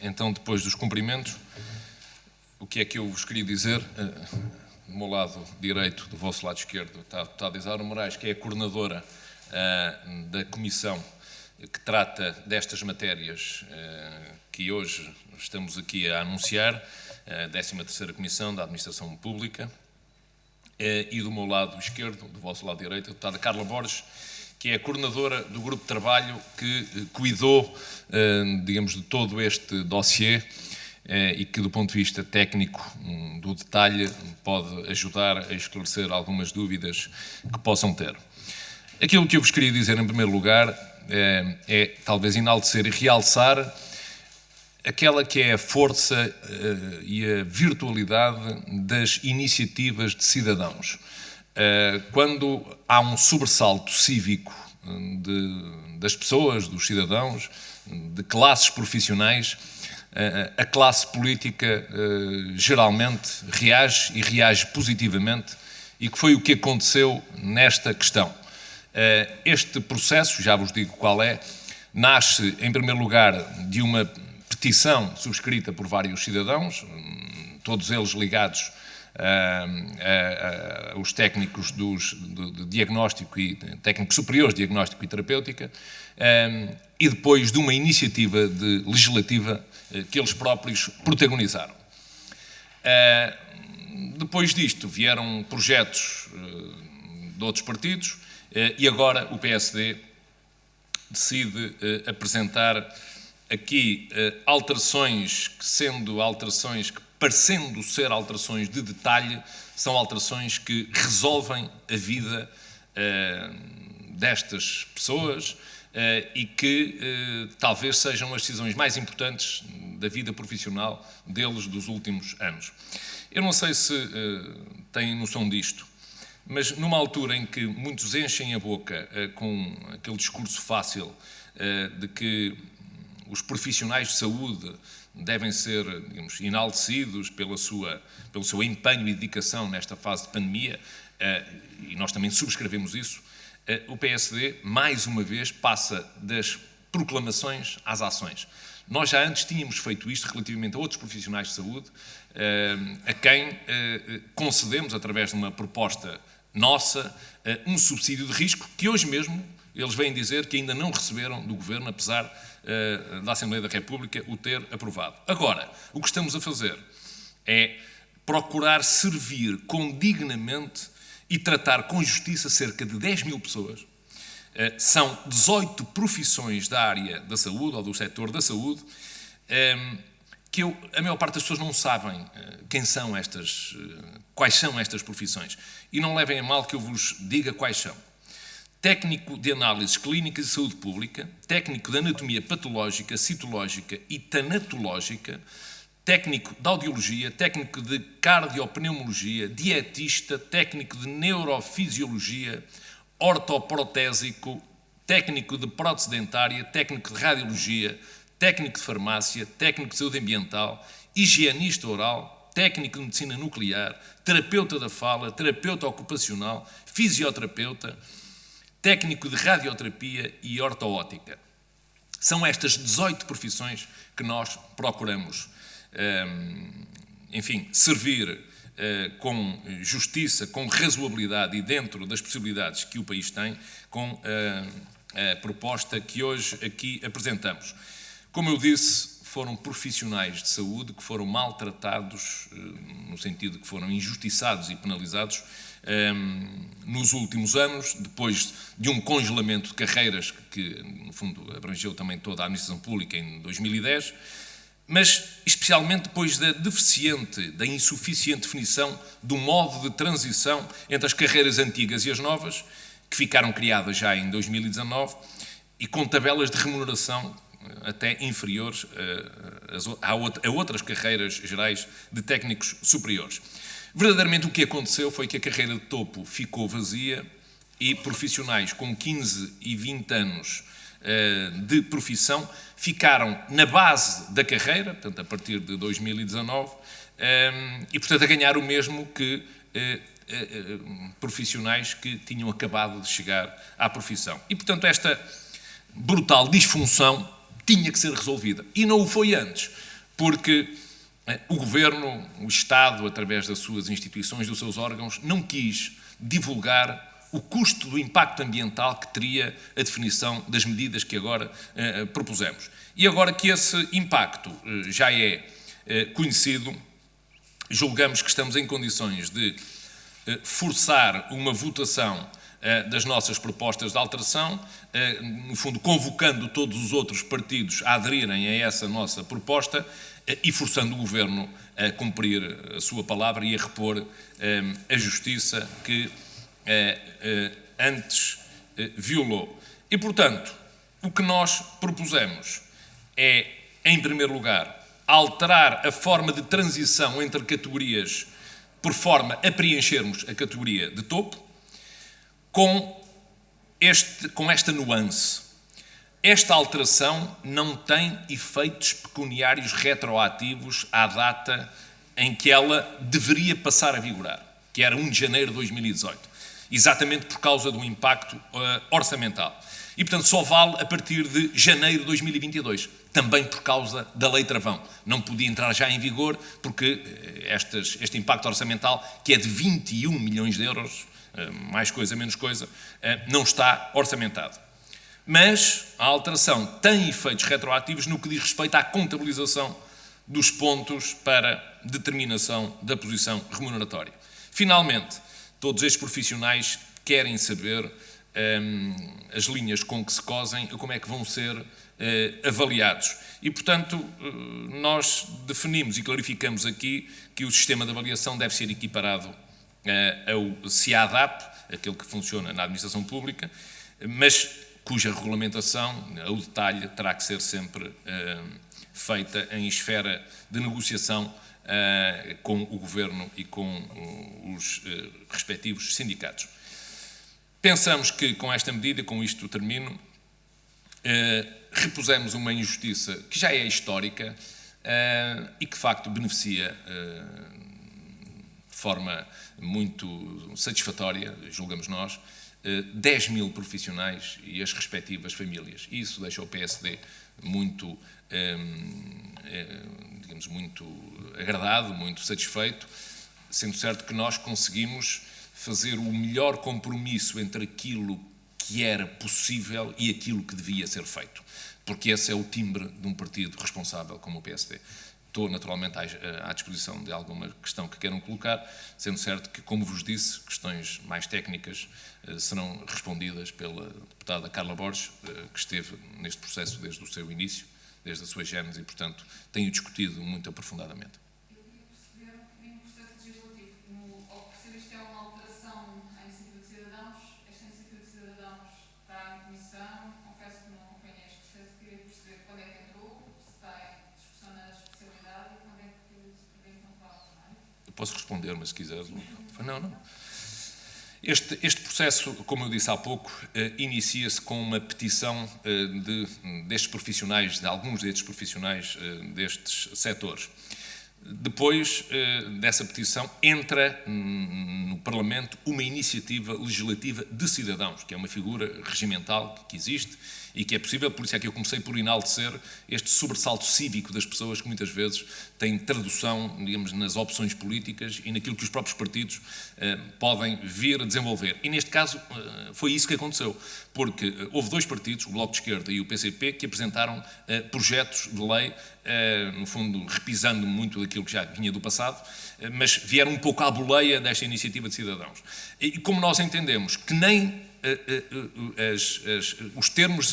Então, depois dos cumprimentos, o que é que eu vos queria dizer? Do meu lado direito, do vosso lado esquerdo, está a deputada Isaura Moraes, que é a coordenadora da comissão que trata destas matérias que hoje estamos aqui a anunciar, a 13ª Comissão da Administração Pública, e do meu lado esquerdo, do vosso lado direito, a deputada Carla Borges, que é a coordenadora do grupo de trabalho que cuidou, digamos, de todo este dossiê e que, do ponto de vista técnico, do detalhe, pode ajudar a esclarecer algumas dúvidas que possam ter. Aquilo que eu vos queria dizer, em primeiro lugar, é talvez enaltecer e realçar aquela que é a força e a virtualidade das iniciativas de cidadãos. Quando há um sobressalto cívico das pessoas, dos cidadãos, de classes profissionais, a classe política geralmente reage e reage positivamente, e que foi o que aconteceu nesta questão. Este processo, já vos digo qual é, nasce em primeiro lugar de uma petição subscrita por vários cidadãos, todos eles ligados os técnicos de diagnóstico e técnicos superiores de diagnóstico e terapêutica, e depois de uma iniciativa legislativa que eles próprios protagonizaram. Depois disto vieram projetos de outros partidos e agora o PSD decide apresentar aqui alterações que, parecendo ser alterações de detalhe, são alterações que resolvem a vida destas pessoas e que talvez sejam as decisões mais importantes da vida profissional deles dos últimos anos. Eu não sei se têm noção disto, mas numa altura em que muitos enchem a boca com aquele discurso fácil de que os profissionais de saúde devem ser, digamos, enaltecidos pelo seu empenho e dedicação nesta fase de pandemia, e nós também subscrevemos isso, o PSD, mais uma vez, passa das proclamações às ações. Nós já antes tínhamos feito isto relativamente a outros profissionais de saúde, a quem concedemos, através de uma proposta nossa, um subsídio de risco, que hoje mesmo eles vêm dizer que ainda não receberam do Governo, apesar da Assembleia da República o ter aprovado. Agora, o que estamos a fazer é procurar servir condignamente e tratar com justiça cerca de 10 mil pessoas. São 18 profissões da área da saúde, ou do setor da saúde, que a maior parte das pessoas não sabem quais são estas profissões. E não levem a mal que eu vos diga quais são. Técnico de análises clínicas de saúde pública, técnico de anatomia patológica, citológica e tanatológica, técnico de audiologia, técnico de cardiopneumologia, dietista, técnico de neurofisiologia, ortoprotésico, técnico de prótese dentária, técnico de radiologia, técnico de farmácia, técnico de saúde ambiental, higienista oral, técnico de medicina nuclear, terapeuta da fala, terapeuta ocupacional, fisioterapeuta, técnico de radioterapia e ortoótica. São estas 18 profissões que nós procuramos, servir com justiça, com razoabilidade e dentro das possibilidades que o país tem, com a proposta que hoje aqui apresentamos. Como eu disse, foram profissionais de saúde que foram maltratados, no sentido de que foram injustiçados e penalizados nos últimos anos, depois de um congelamento de carreiras que, no fundo, abrangeu também toda a administração pública em 2010, mas especialmente depois da insuficiente definição do modo de transição entre as carreiras antigas e as novas, que ficaram criadas já em 2019, e com tabelas de remuneração até inferiores a outras carreiras gerais de técnicos superiores. Verdadeiramente o que aconteceu foi que a carreira de topo ficou vazia e profissionais com 15 e 20 anos de profissão ficaram na base da carreira, portanto a partir de 2019, e portanto a ganhar o mesmo que profissionais que tinham acabado de chegar à profissão. E portanto esta brutal disfunção tinha que ser resolvida. E não o foi antes, porque o Governo, o Estado, através das suas instituições, dos seus órgãos, não quis divulgar o custo do impacto ambiental que teria a definição das medidas que agora propusemos. E agora que esse impacto já é conhecido, julgamos que estamos em condições de forçar uma votação das nossas propostas de alteração, no fundo convocando todos os outros partidos a aderirem a essa nossa proposta e forçando o Governo a cumprir a sua palavra e a repor a justiça que antes violou. E, portanto, o que nós propusemos é, em primeiro lugar, alterar a forma de transição entre categorias por forma a preenchermos a categoria de topo, com esta nuance. Esta alteração não tem efeitos pecuniários retroativos à data em que ela deveria passar a vigorar, que era 1 de janeiro de 2018, exatamente por causa do impacto orçamental. E, portanto, só vale a partir de janeiro de 2022, também por causa da Lei Travão. Não podia entrar já em vigor porque este impacto orçamental, que é de 21 milhões de euros, mais coisa, menos coisa, não está orçamentado. Mas a alteração tem efeitos retroativos no que diz respeito à contabilização dos pontos para determinação da posição remuneratória. Finalmente, todos estes profissionais querem saber as linhas com que se cosem, como é que vão ser avaliados. E, portanto, nós definimos e clarificamos aqui que o sistema de avaliação deve ser equiparado ao CIADAP, aquele que funciona na administração pública, mas cuja regulamentação, ao detalhe, terá que ser sempre feita em esfera de negociação com o Governo e com os respectivos sindicatos. Pensamos que com esta medida, com isto termino, repusemos uma injustiça que já é histórica e que de facto beneficia de forma muito satisfatória, julgamos nós, 10 mil profissionais e as respectivas famílias. E isso deixa o PSD muito, digamos, muito agradado, muito satisfeito, sendo certo que nós conseguimos fazer o melhor compromisso entre aquilo que era possível e aquilo que devia ser feito. Porque esse é o timbre de um partido responsável como o PSD. Estou, naturalmente, à disposição de alguma questão que queiram colocar, sendo certo que, como vos disse, questões mais técnicas serão respondidas pela deputada Carla Borges, que esteve neste processo desde o seu início, desde a sua gênese, e, portanto, tenho discutido muito aprofundadamente. Eu queria perceber, em processo legislativo, ao perceber isto é uma alteração à iniciativa de cidadãos, esta iniciativa de cidadãos está em comissão, confesso que não acompanhei este processo, queria perceber quando é que entrou, se está em discussão na especialidade e quando é que não está, não é? Eu posso responder, mas se quiser... Não. Este processo, como eu disse há pouco, inicia-se com uma petição destes profissionais, de alguns destes profissionais destes setores. Depois dessa petição entra no Parlamento uma iniciativa legislativa de cidadãos, que é uma figura regimental que existe e que é possível, por isso é que eu comecei por enaltecer este sobressalto cívico das pessoas que muitas vezes têm tradução, digamos, nas opções políticas e naquilo que os próprios partidos podem vir a desenvolver. E neste caso foi isso que aconteceu, porque houve dois partidos, o Bloco de Esquerda e o PCP, que apresentaram projetos de lei, no fundo repisando muito daquilo que já vinha do passado, mas vieram um pouco à boleia desta iniciativa de cidadãos. E como nós entendemos que nem os termos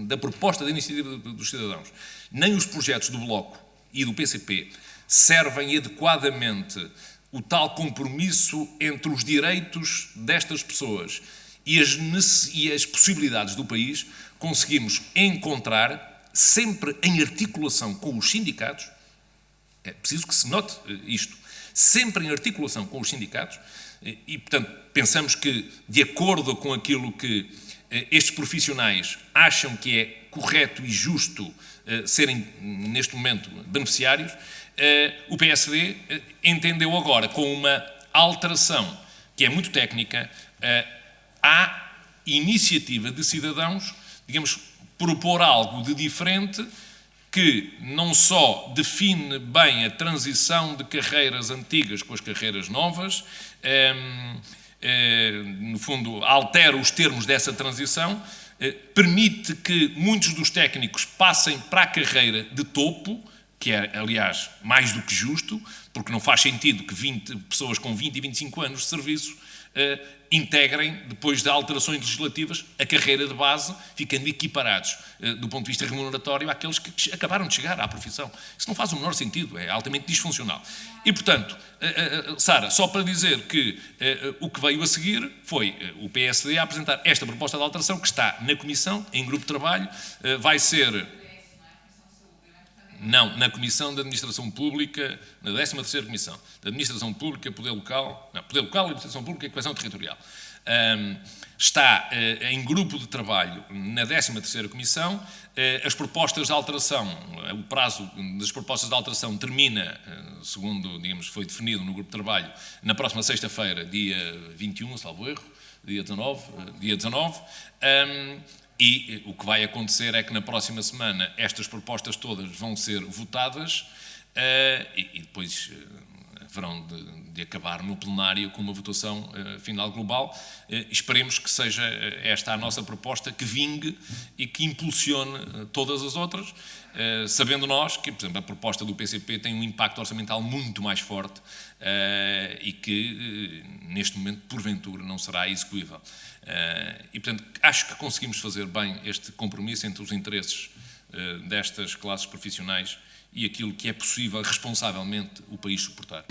da proposta da iniciativa dos cidadãos, nem os projetos do Bloco e do PCP servem adequadamente o tal compromisso entre os direitos destas pessoas e as possibilidades do país, conseguimos encontrar, sempre em articulação com os sindicatos, é preciso que se note isto, sempre em articulação com os sindicatos, e, portanto, pensamos que, de acordo com aquilo que estes profissionais acham que é correto e justo serem, neste momento, beneficiários, o PSD entendeu agora, com uma alteração que é muito técnica, à iniciativa de cidadãos, digamos, propor algo de diferente que não só define bem a transição de carreiras antigas com as carreiras novas, no fundo, altera os termos dessa transição, permite que muitos dos técnicos passem para a carreira de topo, que é, aliás, mais do que justo, porque não faz sentido que pessoas com 20 e 25 anos de serviço integrem, depois de alterações legislativas, a carreira de base, ficando equiparados do ponto de vista remuneratório àqueles que acabaram de chegar à profissão. Isso não faz o menor sentido, é altamente disfuncional. E, portanto, Sara, só para dizer que o que veio a seguir foi o PSD a apresentar esta proposta de alteração que está na Comissão, em grupo de trabalho, vai ser... Não, na Comissão de Administração Pública, na 13ª Comissão de Administração Pública, Poder Local, Administração Pública e Coesão Territorial. Está em grupo de trabalho na 13ª Comissão. As propostas de alteração, o prazo das propostas de alteração termina, segundo, digamos, foi definido no grupo de trabalho, na próxima sexta-feira, dia 21, salvo erro, dia 19. E o que vai acontecer é que na próxima semana estas propostas todas vão ser votadas e depois haverão de acabar no plenário com uma votação final global. Esperemos que seja esta a nossa proposta que vingue e que impulsione todas as outras, sabendo nós que, por exemplo, a proposta do PCP tem um impacto orçamental muito mais forte e que, neste momento, porventura, não será execuível. E, portanto, acho que conseguimos fazer bem este compromisso entre os interesses destas classes profissionais e aquilo que é possível, responsavelmente, o país suportar.